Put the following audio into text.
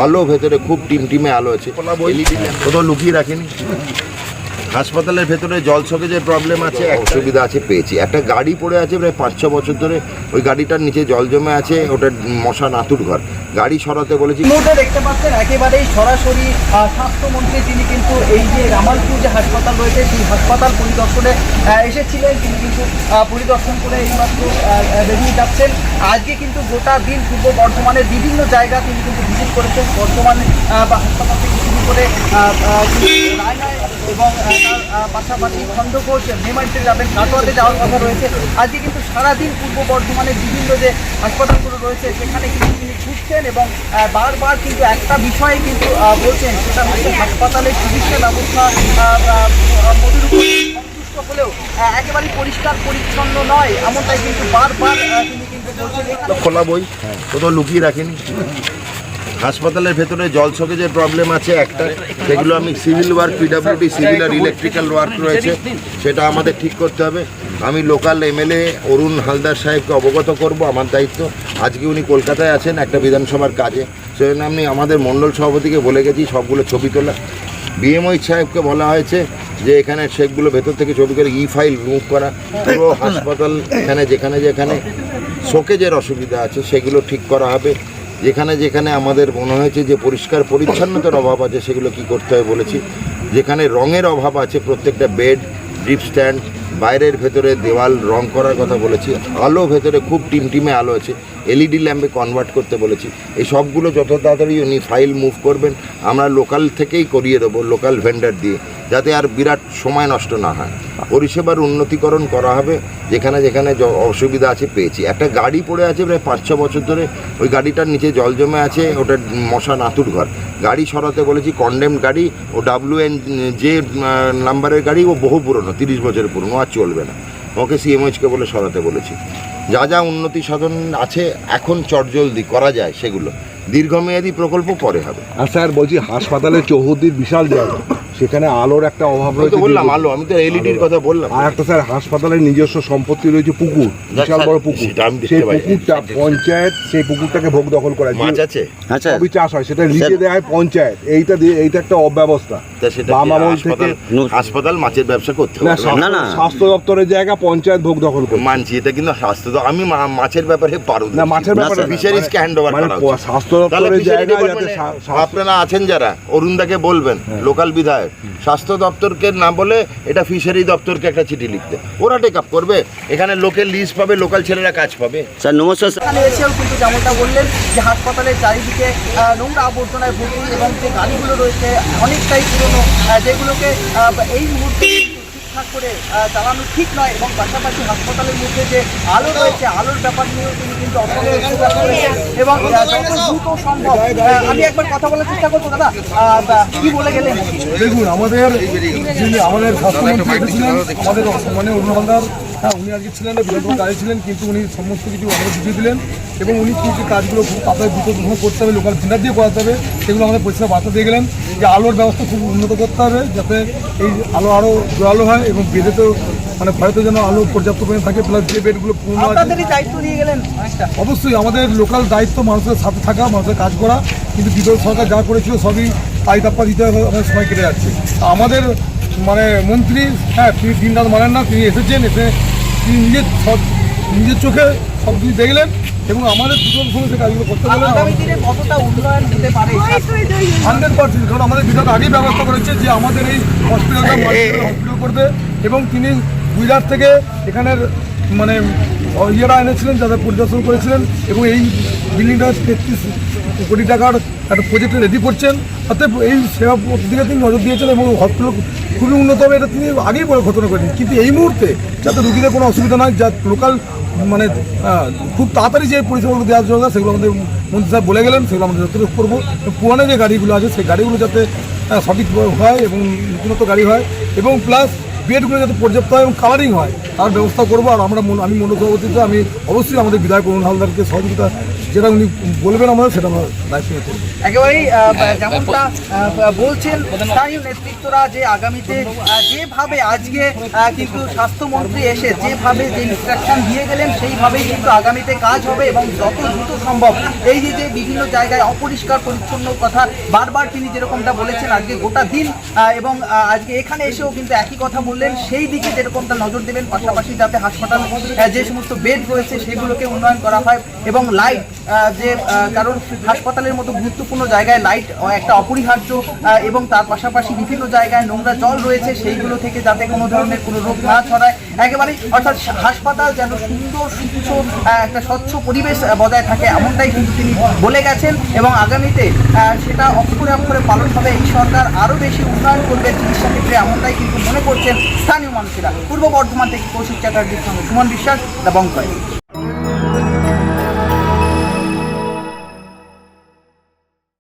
আলো ভেতরে খুব টিমটিমে আলো আছে, কোথাও লুকিয়ে রাখেনি। হাসপাতালের ভেতরে জল শকেজের প্রবলেম আছে, অসুবিধা আছে পেয়েছি। একটা গাড়ি পড়ে আছে প্রায় 5-6 বছর ধরে, ওই গাড়িটার নিচে জল জমে আছে, ওটা মশা নাতুর ঘর, গাড়ি সরাতে বলেছি। মুহূর্তে দেখতে পাচ্ছেন একেবারেই সরাসরি স্বাস্থ্যমন্ত্রী তিনি কিন্তু এই যে রামালপুর যে হাসপাতাল রয়েছে সেই হাসপাতাল পরিদর্শনে এসেছিলেন। তিনি কিন্তু পরিদর্শন করে এইমাত্র বেরিয়ে যাচ্ছেন। আজকে কিন্তু গোটা দিন পূর্ব বর্ধমানের বিভিন্ন জায়গা তিনি কিন্তু ভিজিট করেছেন। বর্ধমানে হাসপাতাল থেকে শুরু করে রায়নায় এবং তার পাশাপাশি খণ্ডঘোষ মেমারিতে যাবেন, কাটোয়াতে যাওয়ার কথা রয়েছে। আজকে কিন্তু সারাদিন পূর্ব বর্ধমানের বিভিন্ন যে হাসপাতালগুলো রয়েছে সেখানে কিন্তু তিনি ঘুরছেন এবং বারবার কিন্তু একটা বিষয়ে কিন্তু বলছেন, সেটা হচ্ছে হাসপাতালের চিকিৎসা ব্যবস্থা মোটের উপর সন্তুষ্ট হলেও একেবারেই পরিষ্কার পরিচ্ছন্ন নয়, এমনটাই কিন্তু বারবার তিনি কিন্তু বলছেন। খোলা বই কোথাও লুকিয়ে রাখেনি। হাসপাতালের ভেতরে জল শকেজের প্রবলেম আছে একটা, সেগুলো আমি সিভিল ওয়ার্ক, পিডব্লিউডি সিভিল আর ইলেকট্রিক্যাল ওয়ার্ক রয়েছে, সেটা আমাদের ঠিক করতে হবে। আমি লোকাল এমএলএ অরুণ হালদার সাহেবকে অবগত করব, আমার দায়িত্ব। আজকে উনি কলকাতায় আছেন একটা বিধানসভার কাজে, সেজন্য আমি আমাদের মণ্ডল সভাপতিকে বলে গেছি সবগুলো ছবি তোলা। বিএমওই সাহেবকে বলা হয়েছে যে এখানে সেগুলো ভেতর থেকে ছবি করে ফাইল রিমুভ করা। পুরো হাসপাতাল এখানে যেখানে যেখানে শোকেজের অসুবিধা আছে সেগুলো ঠিক করা হবে। যেখানে যেখানে আমাদের মনে হয়েছে যে পরিষ্কার পরিচ্ছন্নতার অভাব আছে সেগুলো কি করতে হবে বলেছি। যেখানে রঙের অভাব আছে প্রত্যেকটা বেড, ড্রিপ স্ট্যান্ড, বাইরের ভেতরে দেওয়াল রং করার কথা বলেছি। আলো ভেতরে খুব টিমটিমে আলো আছে, এলইডি ল্যাম্পে কনভার্ট করতে বলেছি। এই সবগুলো যত তাড়াতাড়ি উনি ফাইল মুভ করবেন, আমরা লোকাল থেকেই করিয়ে দেবো, লোকাল ভেন্ডার দিয়ে, যাতে আর বিরাট সময় নষ্ট না হয়। পরিষেবার উন্নতিকরণ করা হবে, যেখানে যেখানে অসুবিধা আছে পেয়েছি। একটা গাড়ি পড়ে আছে প্রায় 5-6 বছর ধরে, ওই গাড়িটার নিচে জল জমে আছে, ওটা মশা নাতুর ঘর, গাড়ি সরাতে বলেছি। কন্ডেমড গাড়ি, ও WN যে নাম্বারের গাড়ি, ও বহু পুরনো, 30 বছরের পুরনো, আর চলবে না। ওকে সিএমএইচকে বলে সরাতে বলেছি। যা যা উন্নতি সাধন আছে এখন চটজলদি করা যায় সেগুলো, দীর্ঘমেয়াদী প্রকল্প পরে হবে। আর স্যার বলছি, হাসপাতালের চৌহদ্দির বিশাল জায়গা, সেখানে আলোর একটা অভাব রয়েছে। বললাম আলো, আমি তো এলইডির কথা বললাম। আর একটা স্যার, হাসপাতালের নিজস্ব সম্পত্তি রয়েছে পুকুর, বিশাল বড় পুকুর, সেই পুকুরটা পঞ্চায়েত, সেই পুকুরটাকে ভোগ দখল করা, মাছ আছে, সবই চাষ হয়, সেটা লিজে দেয় পঞ্চায়েত। এইটা একটা অব্যবস্থা। হাসপাতাল মাছের ব্যবসা করতে না, স্বাস্থ্য দপ্তরের জায়গা পঞ্চায়েত ভোগ দখল করে। মানছি এটা, কিন্তু স্বাস্থ্য আমি মাছের ব্যাপারে পারো না, মাছের ব্যাপারে ফিশারিজকে হ্যান্ড ওভার করা উচিত। স্বাস্থ্য দপ্তরের জায়গা যাতে আপনারা আছেন যারা, অরুণদাকে বলবেন, লোকাল বিধায়ক, স্বাস্থ্য দপ্তরকে না বলে এটা ফিশারি দপ্তরকে একটা চিঠি লিখতে, ওরা টেক আপ করবে। এখানে লোকের লিজ পাবে, লোকাল ছেলেরা কাজ পাবে। স্যার নমস্কার। এখানে এসেও কিন্তু যেমনটা বললেন যে হাসপাতালের চারিদিকে নোংরা আবর্জনায় ভর্তি এবং যে গাড়িগুলো রয়েছে অনেকটাই পুরনো, যেগুলোকে এই মুহূর্তে ঠিকঠাক করে চালানো ঠিক নয়। এবং পাশাপাশি হাসপাতালের মধ্যে যে আলো রয়েছে, আলোর ব্যাপার নিয়েও তিনি কিন্তু অসন্তোষ প্রকাশ করেছেন। এবং যত দ্রুত সম্ভব, আমি একবার কথা বলার চেষ্টা করবো। দাদা, কি বলে গেলেন? দেখুন, আমাদের স্বাস্থ্যমন্ত্রী এসেছিলেন, আমাদের মানে অরুণ হালদার, উনি আজকে ছিলেন না, বিধানসভা কাজে ছিলেন, কিন্তু উনি সমস্ত কিছু আমাদের বুঝিয়ে দিলেন এবং উনি কী কী কাজগুলো খুব তাড়াতাড়ি দ্রুত করতে হবে, লোকাল ভেন্ডার দিয়ে করাতে হবে, সেগুলো আমাদের পরিষ্কার বার্তা দিয়ে গেলেন যে আলোর ব্যবস্থা খুব উন্নত করতে হবে, যাতে এই আলো আরও জোরালো হয় এবং বেডেতেও মানে ভয়তে যেন আলো পর্যাপ্ত পরিমাণে থাকে, প্লাস যে বেডগুলো পুরনো আছে। দায়িত্ব নিয়ে গেলেন অবশ্যই আমাদের লোকাল দায়িত্ব মানুষের সাথে থাকা, মানুষের কাজ করা, কিন্তু বিগত সরকার যা করেছিল সবই তাপ্পা দিতে আমাদের সময় কেটে যাচ্ছে। আমাদের মানে মন্ত্রী, তিনি দিন রাত মানেন না, তিনি এসেছেন, এসে তিনি নিজের চোখে সব কিছু দেখলেন এবং আমাদের দুজন সময় সে কাজগুলো করতে বলেন। 100%, কারণ আমাদের বিধায়ক আগেই ব্যবস্থা করেছে যে আমাদের এই হসপিটালটা হসপিটাল করবে এবং তিনি গুজরাট থেকে এখানের মানে ইয়েরা এনেছিলেন, যাদের পরিদর্শন করেছিলেন এবং এই বিল্ডিংটা 33 কোটি টাকার একটা প্রজেক্টে রেডি করছেন। অর্থাৎ এই সেবা দিকে তিনি নজর দিয়েছেন এবং হসপিটাল খুবই উন্নত হবে, এটা তিনি আগেই বলে ঘোষণা করেছেন। কিন্তু এই মুহূর্তে যাতে রুগীদের কোনো অসুবিধা নয়, যা লোকাল মানে খুব তাড়াতাড়ি যে পরিষেবাগুলো দেওয়ার জন্য সেগুলো আমাদের মন্ত্রী সাহেব বলে গেলেন, সেগুলো আমাদের যতটুকু করবো। পুরানো যে গাড়িগুলো আছে সেই গাড়িগুলো যাতে সঠিক হয় এবং নতুনত্ব গাড়ি হয় এবং প্লাস বেডগুলো যাতে পর্যাপ্ত হয় এবং কালারিং হয় তার ব্যবস্থা করবো। আর আমি মণ্ডল সভাপতিতে আমি অবশ্যই আমাদের বিধায়ক অরুণ হালদারকে সহযোগিতা যেটা উনি বলবেন আমাদের সেটা আমরা দায়িত্ব নিয়ে করবো। একেবারেই যেমনটা বলছেন স্থানীয় নেতৃত্বরা যে আগামীতে যেভাবে আজকে কিন্তু স্বাস্থ্যমন্ত্রী এসে যেভাবে যে ইনস্ট্রাকশন দিয়ে গেলেন সেইভাবেই কিন্তু আগামীতে কাজ হবে এবং যত দ্রুত সম্ভব এই যে বিভিন্ন জায়গায় অপরিষ্কার পরিচ্ছন্ন কথা বারবার তিনি যেরকমটা বলেছেন আজকে গোটা দিন এবং আজকে এখানে এসেও কিন্তু একই কথা বললেন, সেই দিকে যেরকমটা নজর দেবেন, পাশাপাশি যাতে হাসপাতাল যে সমস্ত বেড রয়েছে সেগুলোকে উন্নয়ন করা হয় এবং লাইট যে কারণ হাসপাতালের মতো গুরুত্বপূর্ণ জায়গায় লাইট একটা অপরিহার্য এবং তার পাশাপাশি বিভিন্ন জায়গায় নোংরা জল রয়েছে সেইগুলো থেকে যাতে কোনো ধরনের কোনো রোগ না ছড়ায় একেবারে, অর্থাৎ হাসপাতাল যেন সুন্দর স্বচ্ছ একটা স্বচ্ছ পরিবেশ বজায় থাকে এমনটাই কিন্তু তিনি বলে গেছেন এবং আগামীতে সেটা অক্ষরে অক্ষরে পালন হবে। এই সরকার আরও বেশি উন্নয়ন করবে চিকিৎসা ক্ষেত্রে এমনটাই কিন্তু মনে করছেন স্থানীয় মানুষেরা। পূর্ব বর্ধমান থেকে কৌশিক চ্যাটার্জির সঙ্গে সুমন বিশ্বাস, দ্য বঙ্গ।